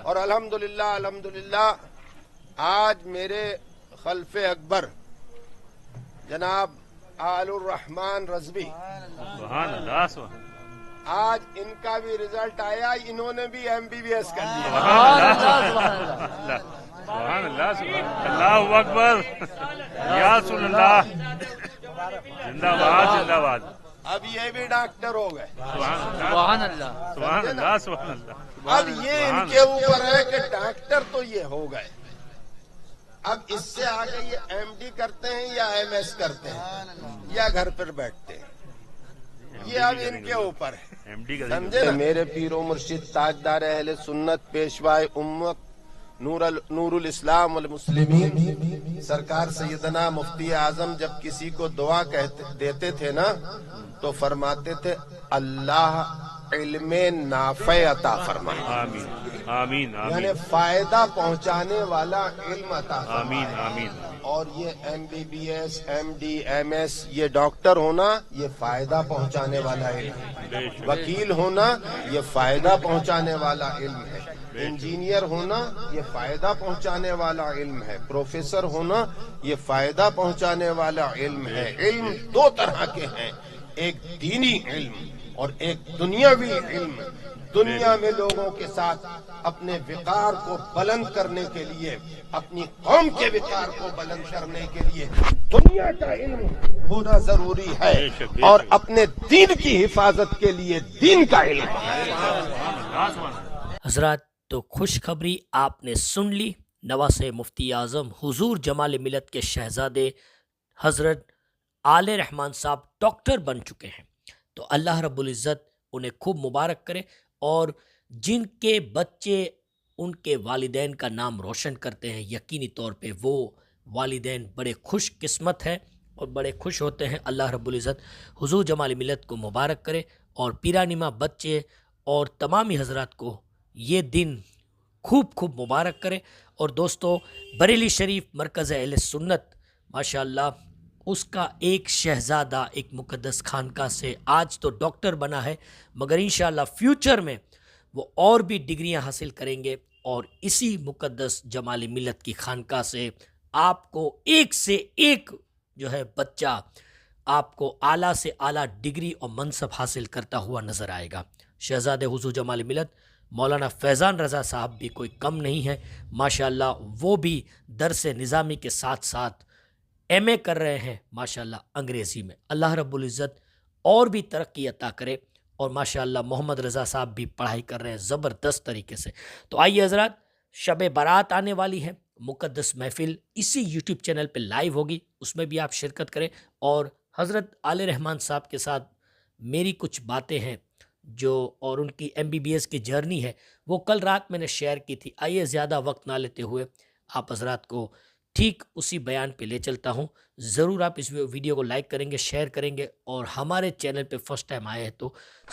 اور الحمدللہ آج میرے خلف اکبر جناب آل الرحمان رضوی، آج ان کا بھی رزلٹ آیا، انہوں نے بھی MBBS کر لیا۔ سبحان اللہ، اللہ اکبر، یا رسول اللہ، زندہ باد زندہ باد۔ اب یہ بھی ڈاکٹر ہو گئے۔ سبحان اللہ، سبحان اللہ، سبحان اللہ۔ اب یہ ان کے اوپر ہے کہ ڈاکٹر تو یہ ہو گئے، اب اس سے آگے یہ MD کرتے ہیں یا MS کرتے ہیں یا گھر پر بیٹھتے ہیں، یہ اب ان کے اوپر ہے، سمجھے نا؟ میرے پیر و مرشد تاجدار اہل سنت پیشوائے امت نور الاسلام والمسلمین سرکار سیدنا مفتی اعظم جب کسی کو دعا دیتے تھے نا تو فرماتے تھے اللہ علم نافع عطا فرمائے، آمین آمین یعنی آمین فائدہ پہنچانے والا علم عطا آمین فرمائے۔ آمین۔ اور یہ MBBS MD MS یہ ڈاکٹر ہونا یہ فائدہ پہنچانے والا علم ہے، وکیل ہونا یہ فائدہ پہنچانے والا علم ہے، انجینئر ہونا یہ فائدہ پہنچانے والا علم ہے، پروفیسر ہونا یہ فائدہ پہنچانے والا علم ہے۔ علم دو طرح کے ہیں، ایک دینی علم اور ایک دنیاوی علم۔ دنیا میں لوگوں کے ساتھ اپنے وقار کو بلند کرنے کے لیے، اپنی قوم کے وقار کو بلند کرنے کے لیے دنیا کا علم ہونا ضروری ہے، اور اپنے دین کی حفاظت کے لیے دین کا علم۔ حضرات، تو خوشخبری آپ نے سن لی، نواسہ مفتی اعظم حضور جمال ملت کے شہزادے حضرت آل رحمان صاحب ڈاکٹر بن چکے ہیں۔ تو اللہ رب العزت انہیں خوب مبارک کرے، اور جن کے بچے ان کے والدین کا نام روشن کرتے ہیں، یقینی طور پہ وہ والدین بڑے خوش قسمت ہیں اور بڑے خوش ہوتے ہیں۔ اللہ رب العزت حضور جمال ملت کو مبارک کرے، اور پیرانما بچے اور تمامی حضرات کو یہ دن خوب خوب مبارک کرے۔ اور دوستو، بریلی شریف مرکز اہل سنت ماشاءاللہ اس کا ایک شہزادہ ایک مقدس خانقاہ سے آج تو ڈاکٹر بنا ہے، مگر انشاءاللہ فیوچر میں وہ اور بھی ڈگریاں حاصل کریں گے، اور اسی مقدس جمال ملت کی خانقاہ سے آپ کو ایک سے ایک جو ہے بچہ آپ کو اعلیٰ سے اعلیٰ ڈگری اور منصب حاصل کرتا ہوا نظر آئے گا۔ شہزادے حضور جمال ملت مولانا فیضان رضا صاحب بھی کوئی کم نہیں ہے ماشاءاللہ، وہ بھی درس نظامی کے ساتھ ساتھ MA کر رہے ہیں ماشاءاللہ انگریزی میں۔ اللہ رب العزت اور بھی ترقی عطا کرے، اور ماشاءاللہ محمد رضا صاحب بھی پڑھائی کر رہے ہیں زبردست طریقے سے۔ تو آئیے حضرات، شب برات آنے والی ہے، مقدس محفل اسی YouTube چینل پہ لائیو ہوگی، اس میں بھی آپ شرکت کریں، اور حضرت آل رحمان صاحب کے ساتھ میری کچھ باتیں ہیں جو، اور ان کی MBBS کی جرنی ہے، وہ کل رات میں نے شیئر کی تھی۔ آئیے زیادہ وقت نہ لیتے ہوئے آپ حضرات کو ٹھیک اسی بیان پہ لے چلتا ہوں۔ ضرور آپ اس ویڈیو کو لائک کریں گے، شیئر کریں گے، اور ہمارے چینل پہ فرسٹ ٹائم آئے ہیں تو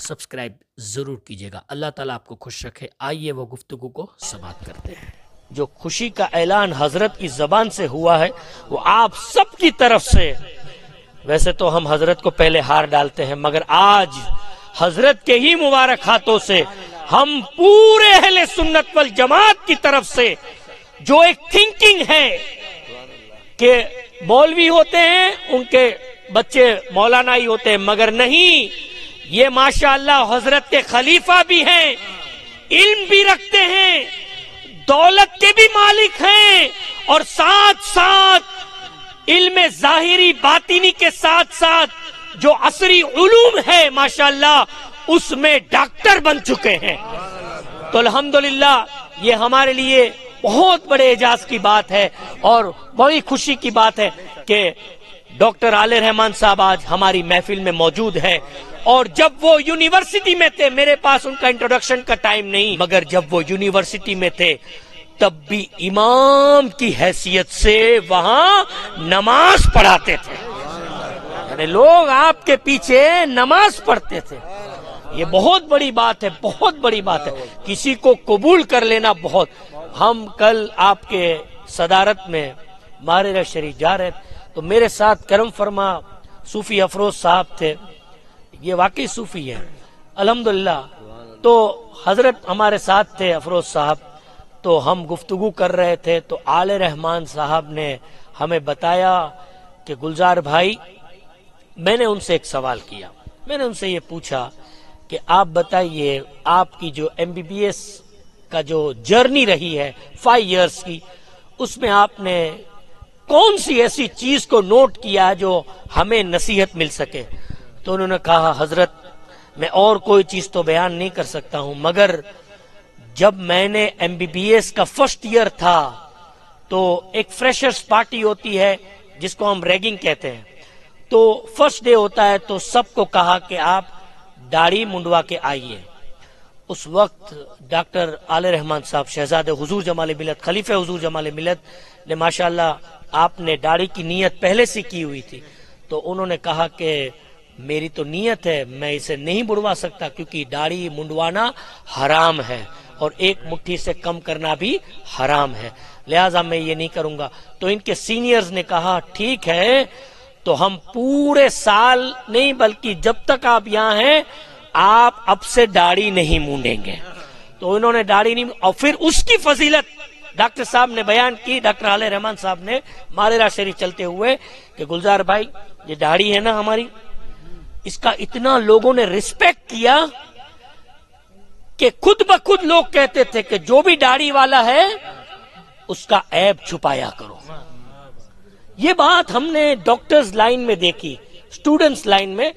سبسکرائب ضرور کیجیے گا۔ اللہ تعالیٰ آپ کو خوش رکھے۔ آئیے وہ گفتگو کو سماعت کرتے ہیں۔ جو خوشی کا اعلان حضرت کی زبان سے ہوا ہے وہ آپ سب کی طرف سے، ویسے تو ہم حضرت کو پہلے ہار ڈالتے ہیں، مگر آج حضرت کے ہی مبارک ہاتھوں سے ہم پورے اہل سنت والجماعت کی طرف سے جو ایک تھنکنگ ہے کہ مولوی ہوتے ہیں ان کے بچے مولانا ہی ہوتے ہیں، مگر نہیں، یہ ماشاءاللہ حضرت کے خلیفہ بھی ہیں، علم بھی رکھتے ہیں، دولت کے بھی مالک ہیں، اور ساتھ ساتھ علم ظاہری باطنی کے ساتھ ساتھ جو عصری علوم ہے ماشاءاللہ اس میں ڈاکٹر بن چکے ہیں۔ تو الحمدللہ یہ ہمارے لیے بہت بڑے اعزاز کی بات ہے اور بڑی خوشی کی بات ہے کہ ڈاکٹر آل رحمان صاحب آج ہماری محفل میں موجود ہے۔ اور جب وہ یونیورسٹی میں تھے، میرے پاس ان کا انٹروڈکشن کا ٹائم نہیں، مگر جب وہ یونیورسٹی میں تھے تب بھی امام کی حیثیت سے وہاں نماز پڑھاتے تھے، یعنی لوگ آپ کے پیچھے نماز پڑھتے تھے۔ یہ بہت بڑی بات ہے، بہت بڑی بات ہے، کسی کو قبول کر لینا بہت۔ ہم کل آپ کے صدارت میں مارے شریف جا رہے تھے تو میرے ساتھ کرم فرما صوفی افروز صاحب تھے، یہ واقعی صوفی ہیں الحمدللہ، تو حضرت ہمارے ساتھ تھے افروز صاحب، تو ہم گفتگو کر رہے تھے تو عالیہ رحمان صاحب نے ہمیں بتایا کہ گلزار بھائی، میں نے ان سے ایک سوال کیا، میں نے ان سے یہ پوچھا کہ آپ بتائیے آپ کی جو MBBS کا جو جرنی رہی ہے 5 ایئرس کی، اس میں آپ نے کون سی ایسی چیز کو نوٹ کیا جو ہمیں نصیحت مل سکے؟ تو انہوں نے کہا حضرت میں اور کوئی چیز تو بیان نہیں کر سکتا ہوں، مگر جب میں نے MBBS کا فرسٹ ایئر تھا تو ایک فریشرز پارٹی ہوتی ہے جس کو ہم ریگنگ کہتے ہیں، تو فرسٹ ڈے ہوتا ہے تو سب کو کہا کہ آپ داڑھی منڈوا کے آئیے۔ اس وقت ڈاکٹر عالیہ رحمان صاحب شہزادے حضور جمال ملت، خلیفہ حضور جمال ملت نے ماشاءاللہ آپ نے داڑھی کی نیت پہلے سے کی ہوئی تھی، تو انہوں نے کہا کہ میری تو نیت ہے، میں اسے نہیں بڑھوا سکتا کیونکہ داڑھی منڈوانا حرام ہے اور ایک مٹھی سے کم کرنا بھی حرام ہے، لہٰذا میں یہ نہیں کروں گا۔ تو ان کے سینئرز نے کہا ٹھیک ہے، تو ہم پورے سال نہیں بلکہ جب تک آپ یہاں ہیں آپ اب سے داڑھی نہیں مونڈیں گے۔ تو انہوں نے داڑھی نہیں، اور پھر اس کی فضیلت ڈاکٹر صاحب نے بیان کی، ڈاکٹر عالیہ رحمان صاحب نے مالیرا شریف چلتے ہوئے کہ گلزار بھائی یہ داڑھی ہے نا ہماری، اس کا اتنا لوگوں نے رسپیکٹ کیا کہ خود بخود لوگ کہتے تھے کہ جو بھی داڑھی والا ہے اس کا عیب چھپایا کرو۔ یہ بات ہم نے ڈاکٹرز لائن میں دیکھی، اسٹوڈنٹس لائن میں،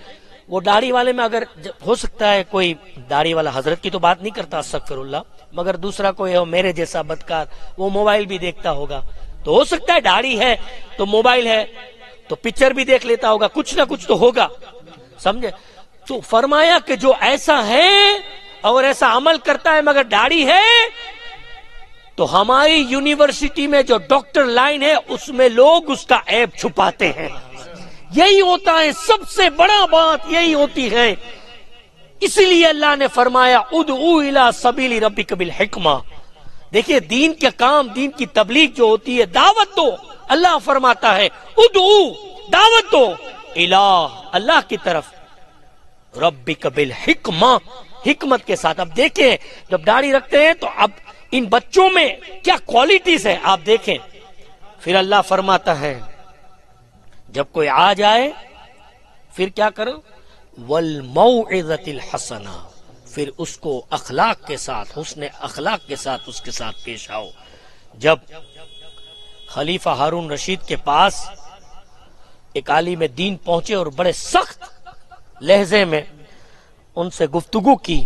وہ داڑھی والے میں اگر ہو سکتا ہے کوئی داڑھی والا، حضرت کی تو بات نہیں کرتا استغفر اللہ، مگر دوسرا کوئی ہو میرے جیسا بدکار، وہ موبائل بھی دیکھتا ہوگا، تو ہو سکتا ہے داڑھی ہے تو موبائل ہے تو پکچر بھی دیکھ لیتا ہوگا، کچھ نہ کچھ تو ہوگا، سمجھے؟ تو فرمایا کہ جو ایسا ہے اور ایسا عمل کرتا ہے مگر داڑھی ہے، تو ہماری یونیورسٹی میں جو ڈاکٹر لائن ہے اس میں لوگ اس کا عیب چھپاتے ہیں۔ یہی ہوتا ہے، سب سے بڑا بات یہی ہوتی ہے، اس لیے اللہ نے فرمایا ادعو الی سبیل ربک بالحکمہ۔ دیکھیے دین کے کام، دین کی تبلیغ جو ہوتی ہے، دعوت دو، اللہ فرماتا ہے ادعو، دعوت دو الہ، اللہ کی طرف، ربک بالحکمہ، حکمت کے ساتھ۔ اب دیکھیں جب داڑھی رکھتے ہیں تو اب ان بچوں میں کیا کوالٹیز ہیں آپ دیکھیں، پھر اللہ فرماتا ہے جب کوئی آ جائے پھر کیا کرو، والموعظۃ الحسنہ، پھر اس کو اخلاق کے ساتھ، حسن اخلاق کے ساتھ اس کے ساتھ پیش آؤ۔ جب خلیفہ ہارون رشید کے پاس ایک عالم دین پہنچے اور بڑے سخت لہجے میں ان سے گفتگو کی،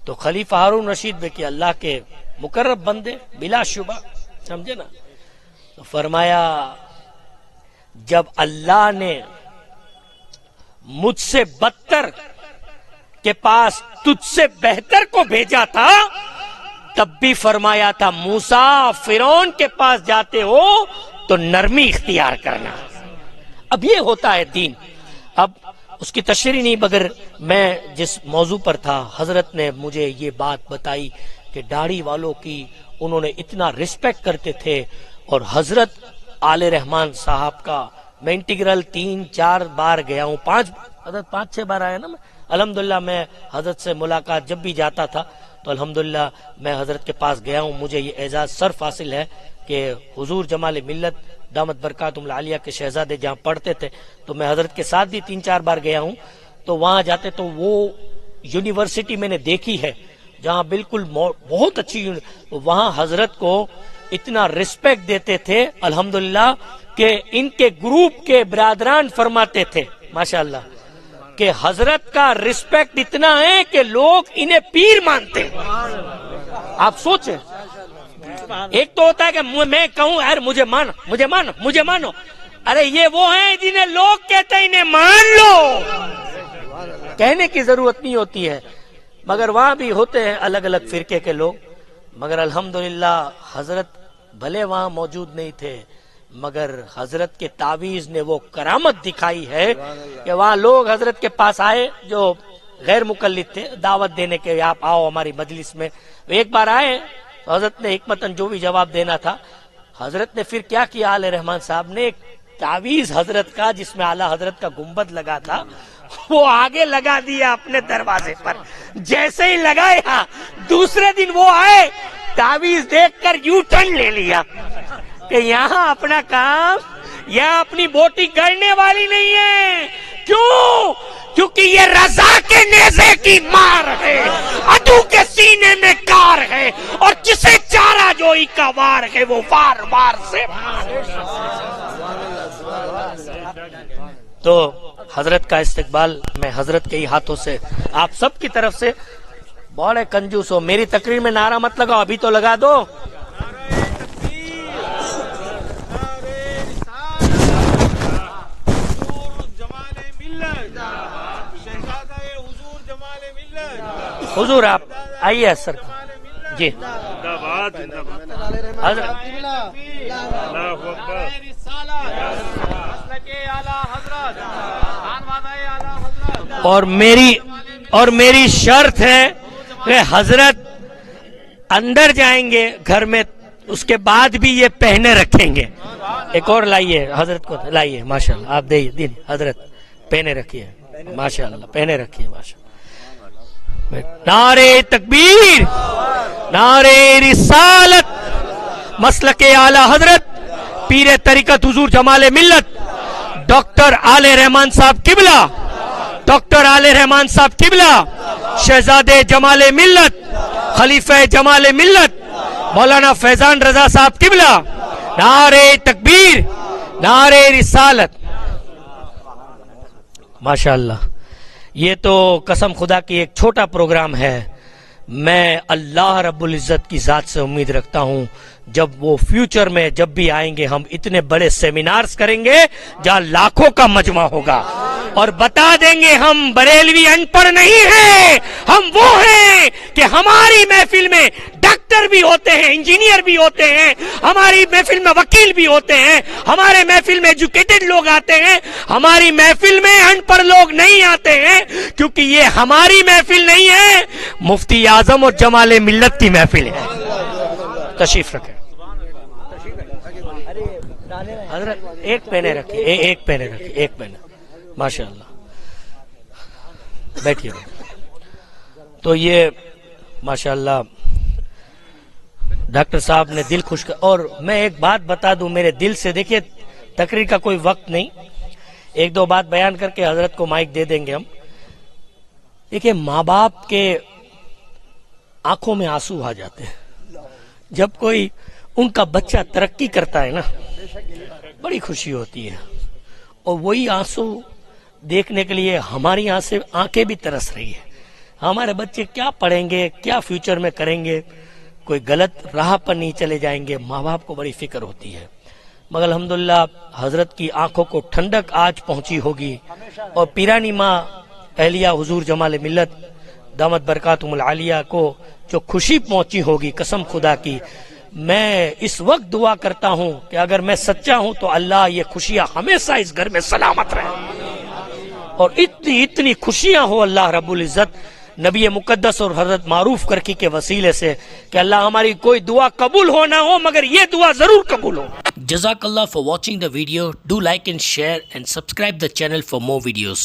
تو خلیفہ ہارون رشید میں کہ اللہ کے مقرب بندے بلا شبہ، سمجھے نا، تو فرمایا جب اللہ نے مجھ سے بدتر کے پاس تجھ سے بہتر کو بھیجا تھا تب بھی فرمایا تھا موسیٰ فرعون کے پاس جاتے ہو تو نرمی اختیار کرنا۔ اب یہ ہوتا ہے دین۔ اب اس کی تشریح نہیں، مگر میں جس موضوع پر تھا حضرت نے مجھے یہ بات بتائی کہ داڑھی والوں کی انہوں نے اتنا رسپیکٹ کرتے تھے، اور حضرت عالیہ رحمان صاحب کا میں انٹیگرل 3-4 بار گیا ہوں، 5-6 بار آیا نا میں، الحمدللہ میں حضرت سے ملاقات جب بھی جاتا تھا تو الحمدللہ میں حضرت کے پاس گیا ہوں۔ مجھے یہ اعزاز صرف حاصل ہے کہ حضور جمال ملت دامت برکاتہم العالیہ کے شہزادے جہاں پڑھتے تھے تو میں حضرت کے ساتھ بھی 3-4 بار گیا ہوں، تو وہاں جاتے تو وہ یونیورسٹی میں نے دیکھی ہے جہاں بالکل بہت اچھی، وہاں حضرت کو اتنا رسپیکٹ دیتے تھے الحمدللہ کہ ان کے گروپ کے برادران فرماتے تھے ماشاءاللہ کہ حضرت کا رسپیکٹ اتنا ہے کہ لوگ انہیں پیر مانتے ہیں۔ آپ سوچیں، ایک تو ہوتا ہے کہ میں کہوں یار مجھے مانو مجھے مانو مجھے مانو، ارے یہ وہ ہیں جنہیں لوگ کہتے ہیں انہیں مان لو، کہنے کی ضرورت نہیں ہوتی ہے، مگر وہاں بھی ہوتے ہیں الگ الگ فرقے کے لوگ، مگر الحمدللہ حضرت بھلے وہاں موجود نہیں تھے مگر حضرت کے تعویذ نے وہ کرامت دکھائی ہے کہ وہاں لوگ حضرت کے پاس آئے جو غیر مقلد تھے، دعوت دینے کے آپ آؤ ہماری مجلس میں، ایک بار آئے تو حضرت نے حکمتاً جو بھی جواب دینا تھا، حضرت نے پھر کیا کیا، عالیہ رحمان صاحب نے ایک تعویذ حضرت کا جس میں اعلیٰ حضرت کا گنبد لگا تھا وہ آگے لگا دیا اپنے دروازے پر. جیسے ہی لگایا دوسرے دن وہ آئے, تعویذ دیکھ کر یو ٹرن لے لیا کہ یہاں اپنا کام, یہاں اپنی بوٹی گڑنے والی نہیں ہے. کیوں؟ کیونکہ یہ رضا کے نیزے کی مار ہے, عدو کے سینے میں کار ہے, اور جسے چارہ جوئی کا وار ہے وہ وار وار سے. تو حضرت کا استقبال میں حضرت کے ہی ہاتھوں سے آپ سب کی طرف سے. بڑے کنجوس ہو, میری تقریر میں نعرہ مت لگاؤ, ابھی تو لگا دو. حضور آپ آئیے سر جی. حضرت اور میری شرط ہے کہ حضرت اندر جائیں گے گھر میں, اس کے بعد بھی یہ پہنے رکھیں گے. ایک اور لائیے حضرت کو, لائیے ماشاءاللہ, آپ دے حضرت پہنے رکھیے ماشاءاللہ, پہنے رکھیے ماشاءاللہ. نعرے تکبیر, نعرے رسالت, مسلک اعلی حضرت پیر طریقت حضور جمال ملت ڈاکٹر آل رحمان صاحب قبلہ, ڈاکٹر آل رحمان صاحب قبلہ, شہزادے جمال ملت, خلیفہ جمال ملت مولانا فیضان رضا صاحب قبلہ. نعرے تکبیر, نعرے رسالت. ماشاءاللہ, یہ تو قسم خدا کی ایک چھوٹا پروگرام ہے. میں اللہ رب العزت کی ذات سے امید رکھتا ہوں جب وہ فیوچر میں جب بھی آئیں گے ہم اتنے بڑے سیمینارز کریں گے جہاں لاکھوں کا مجمع ہوگا, اور بتا دیں گے ہم بریلوی ان پڑھ نہیں ہیں, ہم وہ ہیں کہ ہماری محفل میں ڈاکٹر بھی ہوتے ہیں, انجینئر بھی ہوتے ہیں, ہماری محفل میں وکیل بھی ہوتے ہیں, ہمارے محفل میں ایجوکیٹڈ لوگ آتے ہیں, ہماری محفل میں ان پڑھ لوگ نہیں آتے ہیں, کیونکہ یہ ہماری محفل نہیں ہے, مفتی اعظم اور جمال ملت کی محفل ہے. تشریف رکھیں حضرت, ایک پہنے رکھیں, ایک پہنے رکھیں, ایک پہنے, ماشاءاللہ, بیٹھیے. تو یہ ماشاءاللہ ڈاکٹر صاحب نے دل خوش کر. اور میں ایک بات بتا دوں میرے دل سے, دیکھیے تقریر کا کوئی وقت نہیں, ایک دو بات بیان کر کے حضرت کو مائک دے دیں گے ہم. دیکھیے ماں باپ کے آنکھوں میں آنسو آ جاتے ہیں جب کوئی ان کا بچہ ترقی کرتا ہے نا, بڑی خوشی ہوتی ہے. اور وہی آنسو دیکھنے کے لیے ہماری آنکھیں بھی ترس رہی ہے. ہمارے بچے کیا پڑھیں گے, کیا فیوچر میں کریں گے, کوئی غلط راہ پر نہیں چلے جائیں گے. ماں باپ کو بڑی فکر ہوتی ہے. مگر الحمدللہ حضرت کی آنکھوں کو ٹھنڈک آج پہنچی ہوگی, اور پیرانی ماں اہلیہ حضور جمال ملت دامت برکاتہم العالیہ کو جو خوشی پہنچی ہوگی, قسم خدا کی میں اس وقت دعا کرتا ہوں کہ اگر میں سچا ہوں تو اللہ یہ خوشیاں ہمیشہ اس گھر میں سلامت رہیں, اور اتنی خوشیاں ہو اللہ رب العزت نبی مقدس اور حضرت معروف کرکی کے وسیلے سے, کہ اللہ ہماری کوئی دعا قبول ہو نہ ہو مگر یہ دعا ضرور قبول ہو. Jazakallah for watching the video. Do like and share and subscribe the channel for more videos.